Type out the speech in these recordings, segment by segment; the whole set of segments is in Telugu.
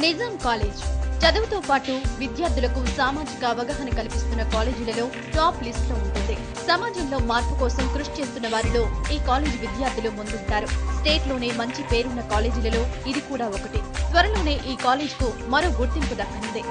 నిజాం కాలేజ్ చదువుతో పాటు విద్యార్థులకు సామాజిక అవగాహన కల్పిస్తున్న కాలేజీలలో టాప్ లిస్ట్ లో ఉంటుంది. సమాజంలో మార్పు కోసం కృషి చేస్తున్న వారిలో ఈ కాలేజీ విద్యార్థులు ముందుంటారు. స్టేట్ లోనే మంచి పేరున్న కాలేజీలలో ఇది కూడా ఒకటి. త్వరలోనే ఈ కాలేజ్ కు మరో గుర్తింపు దక్కనుంది.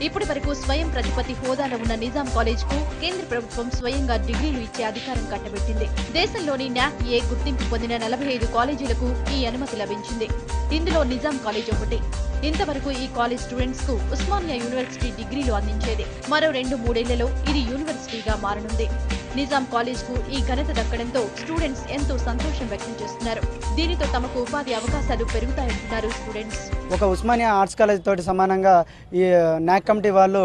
ఇప్పటి వరకు స్వయం ప్రతిపత్తి హోదాలో ఉన్న నిజాం కాలేజ్ కు కేంద్ర ప్రభుత్వం స్వయంగా డిగ్రీలు ఇచ్చే అధికారం కట్టబెట్టింది. దేశంలోని NAC A గుర్తింపు పొందిన 45 కాలేజీలకు ఈ అనుమతి లభించింది. ఇందులో నిజాం కాలేజ్ ఒకటి. ఇంతవరకు ఈ కాలేజ్ స్టూడెంట్స్ కు ఉస్మానియా యూనివర్సిటీ డిగ్రీలు అందించేది. మరో 2-3 ఏళ్లలో ఇది యూనివర్సిటీగా మారనుంది. నిజాం కాలేజ్ కు ఈ ఘనత దక్కడంతో స్టూడెంట్స్ ఎంతో సంతోషం వ్యక్తం చేస్తున్నారు. దీనితో తమకు ఉపాధి అవకాశాలు పెరుగుతాయంటున్నారు స్టూడెంట్స్. ఒక ఉస్మానియా ఆర్ట్స్ కాలేజ్ తోటి సమానంగా ఈ NAC కమిటీ వాళ్ళు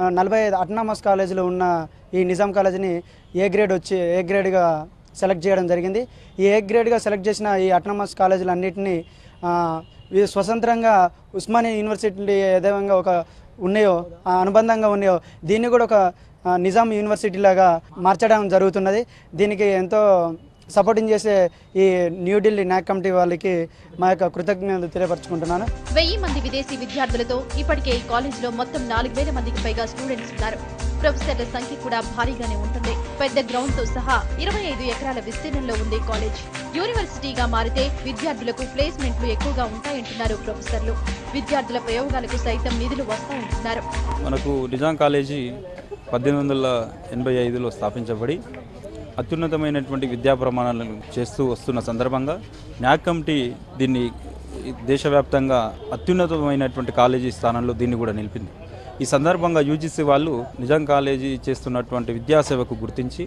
45 అటానమస్ కాలేజీలు ఉన్న ఈ నిజాం కాలేజీని ఏ గ్రేడ్గా సెలెక్ట్ చేయడం జరిగింది. ఈ ఏ గ్రేడ్గా సెలెక్ట్ చేసిన ఈ అటానమస్ కాలేజీలు అన్నింటినీ స్వతంత్రంగా ఉస్మానియా యూనివర్సిటీ ఏదైనా ఒక ఉన్నాయో అనుబంధంగా ఉన్నాయో దీన్ని కూడా ఒక నిజాం యూనివర్సిటీ లాగా మార్చడం జరుగుతున్నది. దీనికి ఎంతో సపోర్టింగ్ చేసే ఈ న్యూఢిల్లీ NAC కమిటీ వాళ్ళకి మా యొక్క కృతజ్ఞతలు తెలియపరచుకుంటున్నాను. 1000 మంది విదేశీ విద్యార్థులతో ఇప్పటికే ఈ కాలేజీలో మొత్తం 4000 మందికి పైగా స్టూడెంట్స్ ఉన్నారు. ప్రొఫెసర్ల సంఖ్య కూడా భారీగానే ఉంటుంది. పెద్ద గ్రౌండ్ తో సహా 25 ఎకరాల విస్తీర్ణంలో ఉంది కాలేజ్. యూనివర్సిటీగా మారితే విద్యార్థులకు ప్లేస్మెంట్లు ఎక్కువగా ఉంటాయంటున్నారు ప్రొఫెసర్లు. విద్యార్థుల ప్రయోగాలకు సైతం నిధులు వస్తాయంటున్నారు. మనకు నిజాం కాలేజీ 1885లో స్థాపించబడి అత్యున్నతమైనటువంటి విద్యా ప్రమాణాలను చేస్తూ వస్తున్న సందర్భంగా NAC కమిటీ దీన్ని దేశవ్యాప్తంగా అత్యున్నతమైనటువంటి కాలేజీ స్థానంలో దీన్ని కూడా నిలిపింది. ఈ సందర్భంగా UGC వాళ్ళు నిజాం కాలేజీ చేస్తున్నటువంటి విద్యాసేవకు గుర్తించి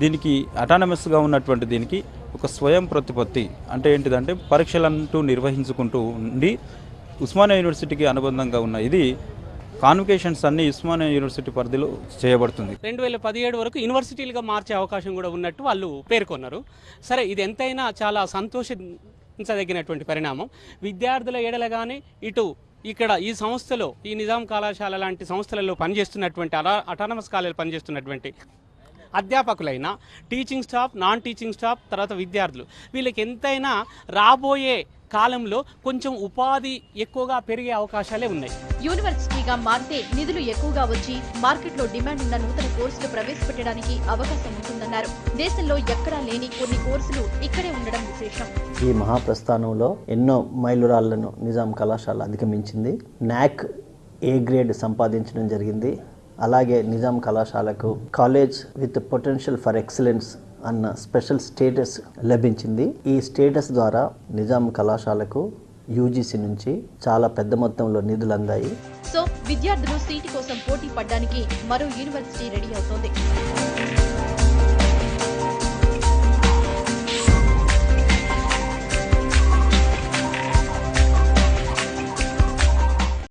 దీనికి అటానమస్గా ఉన్నటువంటి దీనికి ఒక స్వయం ప్రతిపత్తి అంటే ఏంటిదంటే పరీక్షలంటూ నిర్వహించుకుంటూ ఉండి ఉస్మానియా యూనివర్సిటీకి అనుబంధంగా ఉన్న ఇది కాన్వకేషన్స్ అన్ని ఉస్మానియా యూనివర్సిటీ పరిధిలో చేయబడుతుంది. 2017 వరకు యూనివర్సిటీలుగా మార్చే అవకాశం కూడా ఉన్నట్టు వాళ్ళు పేర్కొన్నారు. సరే, ఇది ఎంతైనా చాలా సంతోషించదగినటువంటి పరిణామం. విద్యార్థుల ఎడల కానీ ఇక్కడ ఈ సంస్థలో ఈ నిజాం కళాశాల లాంటి సంస్థలలో పనిచేస్తున్నటువంటి అటానమస్ కాలేజీలో పనిచేస్తున్నటువంటి అధ్యాపకులైనా teaching staff, non teaching staff, తర్వాత విద్యార్థులు వీళ్ళకి ఎంతైనా రాబోయే కాలంలో కొంచెం ఉపాధి ఎక్కువగా పెరిగే అవకాశాలే ఉన్నాయి. యూనివర్సిటీగా మారితే నిధులు ఎక్కువగా వచ్చి మార్కెట్లో డిమాండ్ ఉన్న నూతన కోర్సులు ప్రవేశపెట్టడానికి అవకాశం ఉంటుందన్నారు. దేశంలో ఎక్కడా లేని కొన్ని కోర్సులు ఇక్కడే ఉండడం విశేషం. ఈ మహాప్రస్థానంలో ఎన్నో మైలురాళ్లను నిజాం కళాశాల అధిగమించింది. NAC A గ్రేడ్ సంపాదించడం జరిగింది. అలాగే నిజాం కళాశాలకు college with potential for excellence అన్న స్పెషల్ స్టేటస్ లభించింది. ఈ స్టేటస్ ద్వారా నిజాం కళాశాలకు UGC నుంచి చాలా పెద్ద మొత్తంలో నిధులు అందాయి. సో విద్యార్థులు సీటు కోసం పోటీ పడడానికి మరో యూనివర్సిటీ రెడీ అవుతోంది.